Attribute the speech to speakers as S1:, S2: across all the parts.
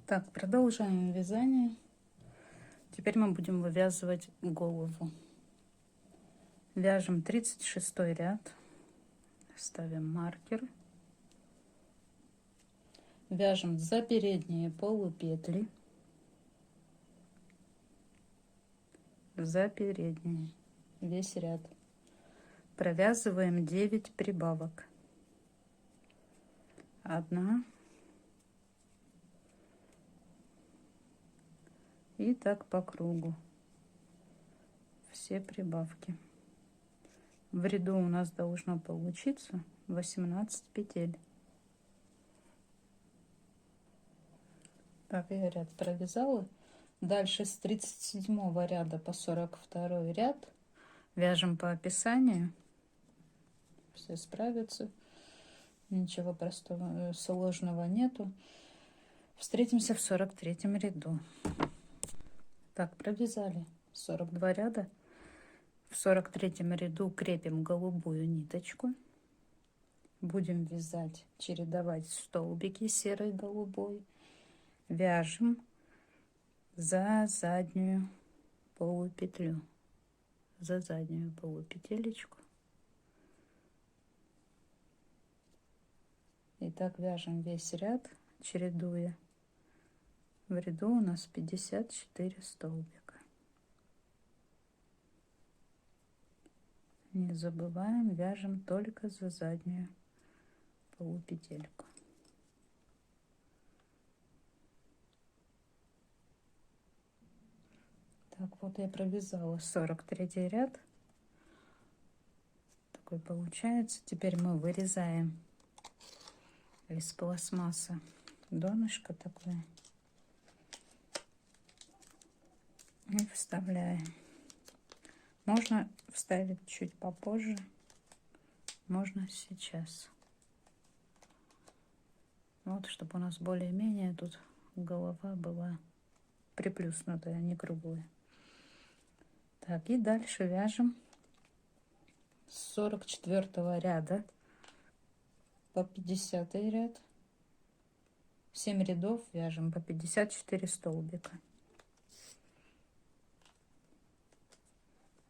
S1: Так, продолжаем вязание. Теперь мы будем вывязывать голову. Вяжем 36 ряд, ставим маркер, вяжем за передние полупетли, за передние весь ряд, провязываем 9 прибавок, 1 и так по кругу все прибавки. В ряду у нас должно получиться 18 петель. Так, я ряд провязала. Дальше с 37 ряда по 42 ряд вяжем по описанию. Все справятся. Ничего простого, сложного нету. Встретимся в 43 ряду. Так, провязали 42 ряда. В 43 ряду крепим голубую ниточку. Будем вязать, чередовать столбики серой и голубой. Вяжем за заднюю полупетлю, за заднюю полупетелечку. И так вяжем весь ряд, чередуя. В ряду у нас 54 столбика. Не забываем, вяжем только за заднюю полупетельку. Так, вот я провязала 43 ряд. Такой получается. Теперь мы вырезаем из пластмассы донышко такое и вставляем. Можно вставить чуть попозже, можно сейчас. Вот, чтобы у нас более-менее тут голова была приплюснутая, не круглая. Так, и дальше вяжем с 44 ряда по 50 ряд. 7 рядов вяжем по 54 столбика.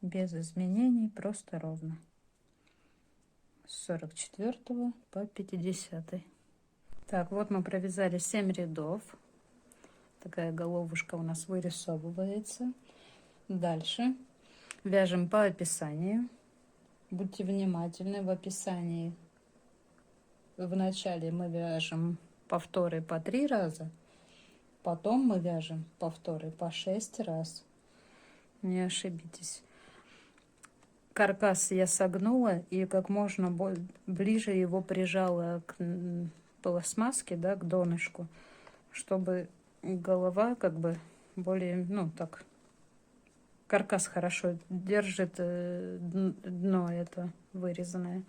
S1: Без изменений, просто ровно. С 44 по 50. Так, вот мы провязали 7 рядов. Такая головушка у нас вырисовывается. Дальше вяжем по описанию. Будьте внимательны, в описании в начале мы вяжем повторы по 3 раза, потом мы вяжем повторы по 6 раз. Не ошибитесь. Каркас я согнула и как можно ближе его прижала к пластмасске, да, к донышку, чтобы голова как бы более, ну так, каркас хорошо держит дно это вырезанное,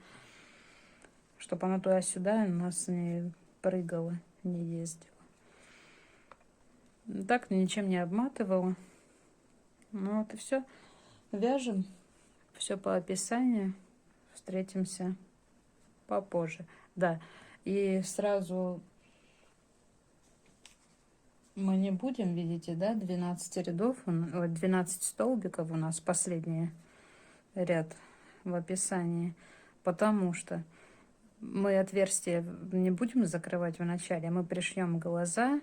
S1: чтобы оно туда-сюда у нас не прыгало, не ездило. Так ничем не обматывала. Ну вот и все. Вяжем все по описанию. Встретимся попозже. Да, и сразу мы не будем, видите, да, 12 рядов, 12 столбиков у нас последний ряд в описании, потому что мы отверстие не будем закрывать в начале, мы пришьем глаза,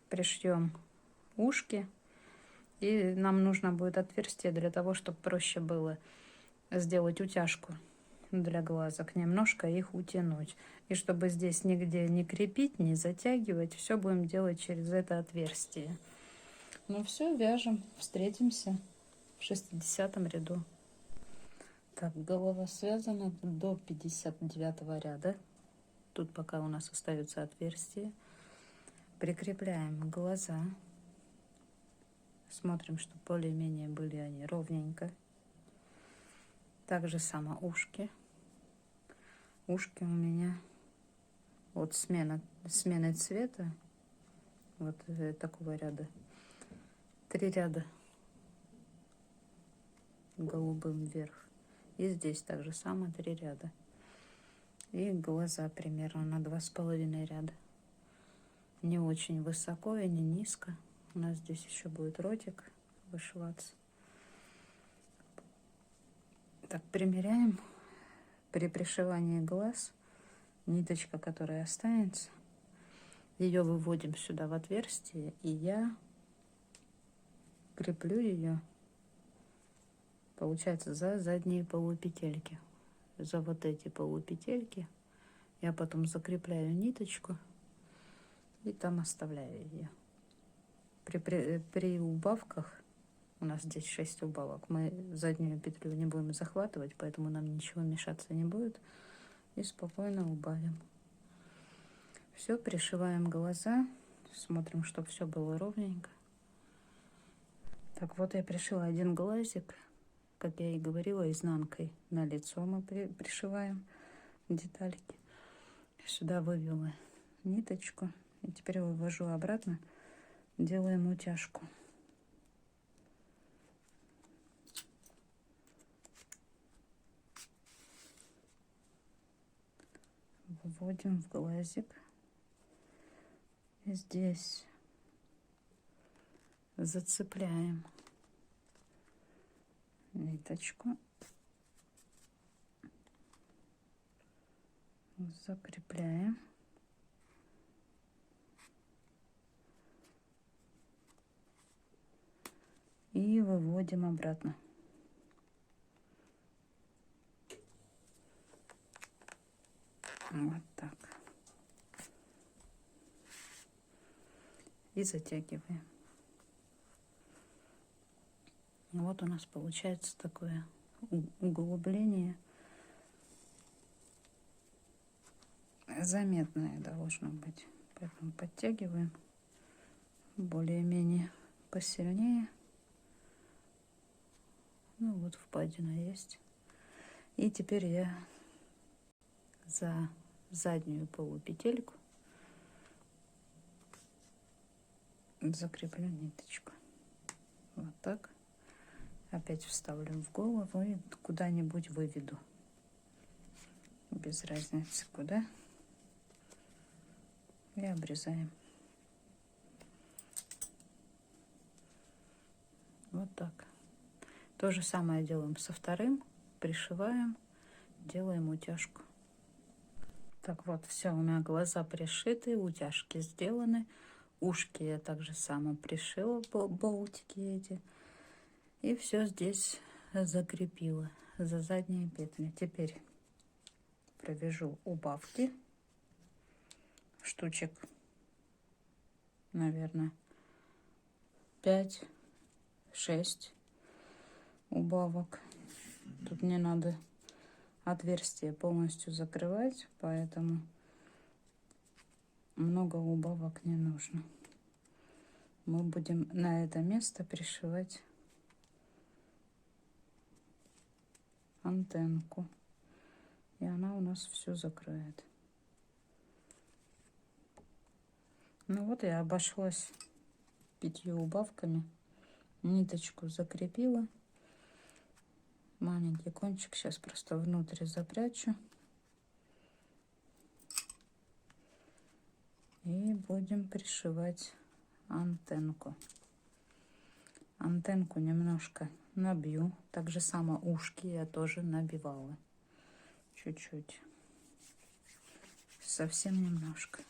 S1: пришьем ушки, и нам нужно будет отверстие для того, чтобы проще было сделать утяжку для глазок, немножко их утянуть. И чтобы здесь нигде не крепить, не затягивать, все будем делать через это отверстие. Ну все, вяжем, встретимся в 60 ряду. Так, голова связана до 59 ряда. Тут пока у нас остается отверстие. Прикрепляем глаза. Смотрим, чтобы более-менее были они ровненько. Так же само ушки. Ушки у меня вот смены цвета. Вот такого ряда. 3 ряда голубым вверх. И здесь также само 3 ряда. И глаза примерно на 2,5 ряда. не очень высоко и не низко. У нас здесь еще будет ротик вышиваться. Так, примеряем. При пришивании глаз ниточка, которая останется, ее выводим сюда в отверстие, и я креплю ее, получается, за задние полупетельки. За вот эти полупетельки я потом закрепляю ниточку и там оставляю ее. При убавках, у нас здесь 6 убавок, мы заднюю петлю не будем захватывать, поэтому нам ничего мешаться не будет. И спокойно убавим. Все, пришиваем глаза, смотрим, чтобы все было ровненько. Так, вот я пришила один глазик, как я и говорила, изнанкой на лицо мы пришиваем детальки. Сюда вывела ниточку, и теперь вывожу обратно, делаем утяжку. Вводим в глазик. И здесь зацепляем ниточку, закрепляем. И выводим обратно. Вот так. И затягиваем. Вот у нас получается такое углубление. Заметное должно быть. Поэтому подтягиваем более-менее посильнее. Ну вот впадина есть. И теперь я за заднюю полупетельку закреплю ниточку. Вот так. Опять вставлю в голову и куда-нибудь выведу. Без разницы куда. И обрезаем. Вот так. То же самое делаем со вторым. Пришиваем, делаем утяжку. Так вот, все, у меня глаза пришиты, утяжки сделаны. Ушки я также само пришила, болтики эти. И все здесь закрепила за задние петли. Теперь провяжу убавки. Штучек, наверное, 5-6 убавок. Тут не надо отверстие полностью закрывать, поэтому много убавок не нужно. Мы будем на это место пришивать антенку, и она у нас все закроет. Ну вот я обошлась 5 убавками, ниточку закрепила, маленький кончик сейчас просто внутрь запрячу и будем пришивать антенку. Антенку немножко набью, так же само ушки я тоже набивала чуть-чуть, совсем немножко.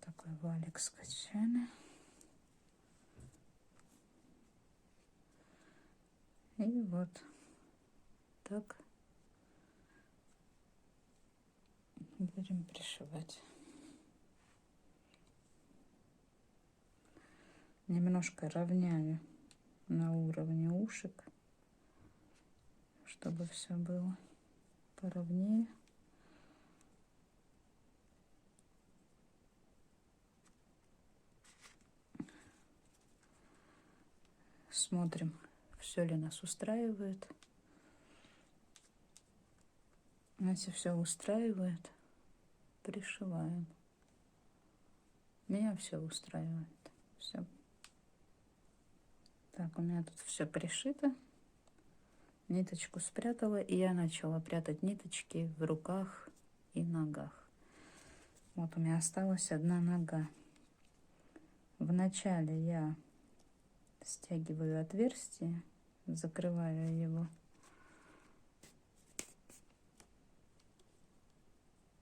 S1: Такой валик скачали. И вот так будем пришивать. Немножко равняю на уровне ушек, чтобы все было поровнее. Смотрим, все ли нас устраивает. Если все устраивает, пришиваем. Меня все устраивает. Все. Так, у меня тут все пришито. Ниточку спрятала, и я начала прятать ниточки в руках и ногах. Вот у меня осталась одна нога. Вначале я стягиваю отверстие, закрываю его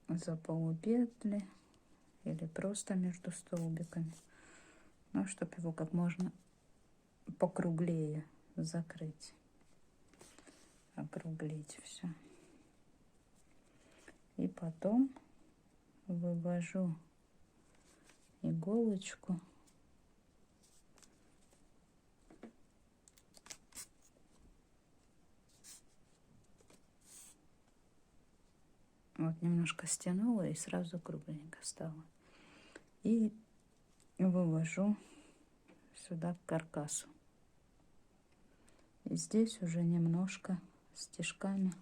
S1: за полупетли или просто между столбиками, но чтобы его как можно покруглее закрыть, округлить все. И потом вывожу иголочку вот, немножко стянула и сразу кругленько стало. И вывожу сюда к каркасу. И здесь уже немножко стежками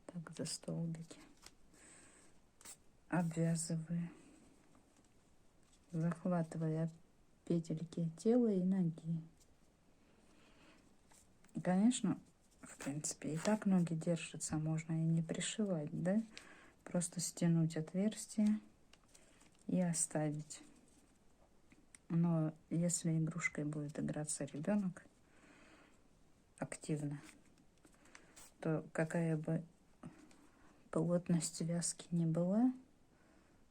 S1: так за столбики обвязываю, захватывая петельки тела и ноги. Конечно, в принципе, и так ноги держатся, можно и не пришивать, да? Просто стянуть отверстие и оставить. Но если игрушкой будет играться ребенок активно, то какая бы плотность вязки не была,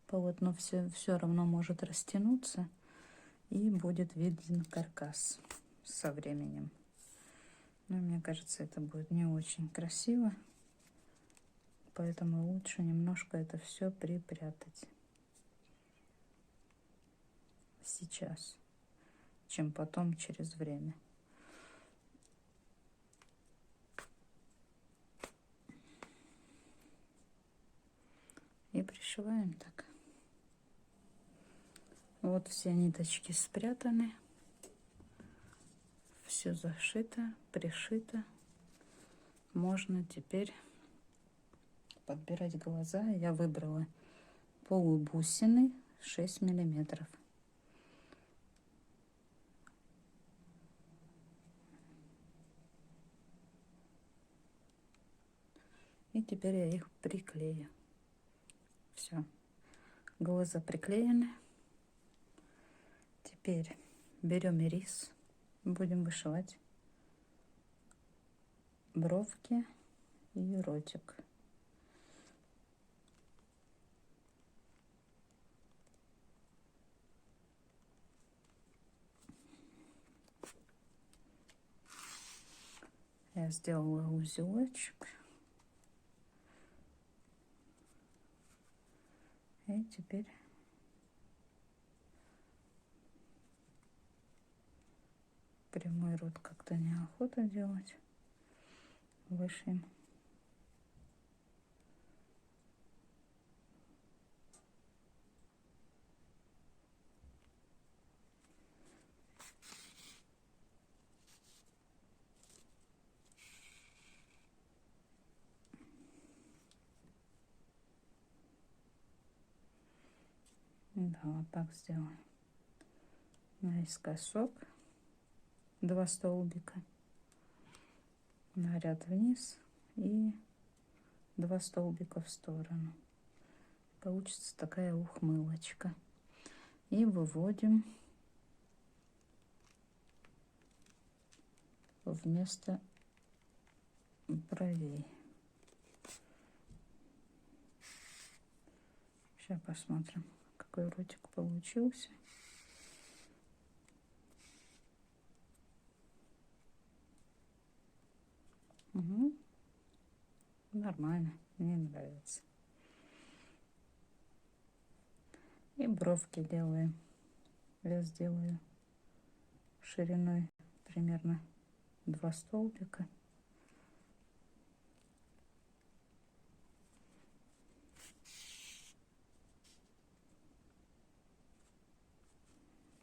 S1: полотно все равно может растянуться и будет виден каркас со временем. Но мне кажется, это будет не очень красиво, поэтому лучше немножко это все припрятать сейчас, чем потом через время. И пришиваем так. Вот все ниточки спрятаны, все зашито, пришито. Можно теперь подбирать глаза. Я выбрала полубусины 6 миллиметров. И теперь я их приклею. Все, глаза приклеены. Теперь берем ирис, будем вышивать бровки и ротик. Я сделала узелочек. И теперь прямой рот как-то неохота делать. Вышьем. Да, вот так сделаем. Наискосок 2 столбика на ряд вниз и 2 столбика в сторону. Получится такая ухмылочка. И выводим вместо бровей. Сейчас посмотрим, какой ротик получился. Угу. Нормально, мне нравится. И бровки делаем. Я сделаю шириной примерно 2 столбика.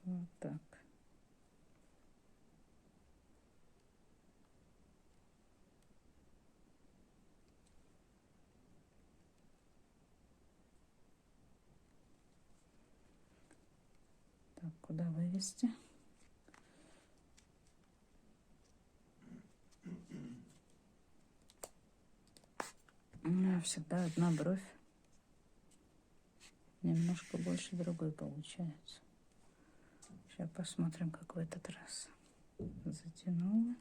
S1: Вот так. Так, куда вывести? У меня всегда одна бровь немножко больше другой получается. Сейчас посмотрим, как в этот раз. Затянула.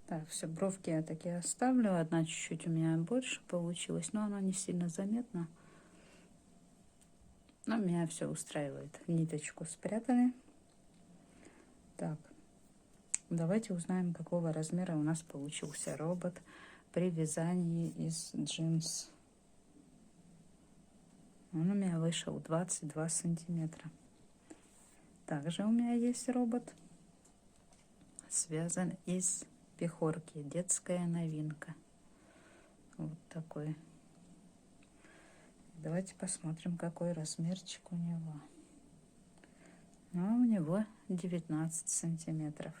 S1: Так, все, бровки я таки оставлю. Одна чуть-чуть у меня больше получилась, но она не сильно заметна. Но меня все устраивает. Ниточку спрятали. Так, давайте узнаем, какого размера у нас получился робот при вязании из джинс. Он у меня вышел 22 сантиметра. Также у меня есть робот, связан из пехорки, детская новинка. Вот такой. Давайте посмотрим, какой размерчик у него. Ну, у него 19 сантиметров.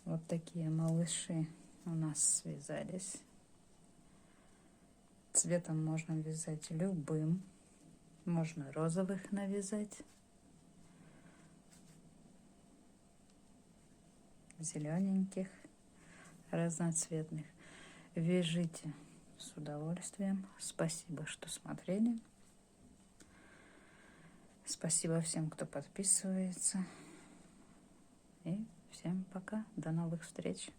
S1: Вот такие малыши у нас связались. Цветом можно вязать любым. Можно розовых навязать, зелененьких, разноцветных. Вяжите с удовольствием. Спасибо, что смотрели. Спасибо всем, кто подписывается. И всем пока. До новых встреч.